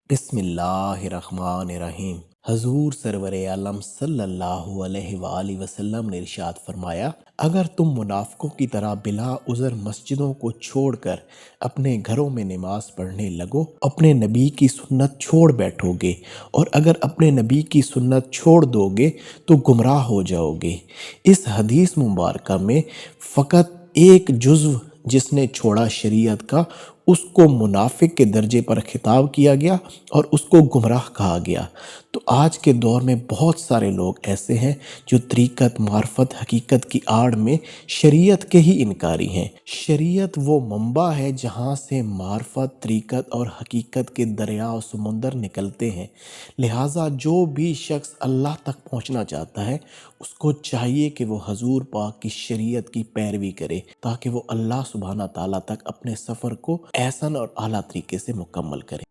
बिस्मिल्लाहिर्रहमानिर्रहीम। हजूर सरवर आलम सल्लल्लाहु अलैहि वसल्लम ने इरशाद फरमाया, अगर तुम मुनाफिकों की तरह बिला उज़र मस्जिदों को छोड़कर अपने घरों में नमाज पढ़ने लगो, अपने नबी की सुन्नत छोड़ बैठोगे और अगर अपने नबी की सुन्नत छोड़ दोगे तो गुमराह हो जाओगे। इस हदीस मुबारक में फ़कत एक जुज़्व जिसने छोड़ा शरीयत का, उसको मुनाफिक के दर्जे पर खिताब किया गया और उसको गुमराह कहा गया। तो आज के दौर में बहुत सारे लोग ऐसे हैं जो तरीक़त, मार्फत, हकीकत की आड़ में शरीयत के ही इनकारी हैं। शरीयत वो मंबा है जहाँ से मार्फत, तरीक़त और हकीकत के दरिया और समुंदर निकलते हैं। लिहाजा जो भी शख्स अल्लाह तक पहुँचना चाहता है उसको चाहिए कि वो हजूर पाक की शरीयत की पैरवी करे, ताकि वो अल्लाह सुब्हाना ताला तक अपने सफ़र को एहसन और आला तरीके से मुकम्मल करे।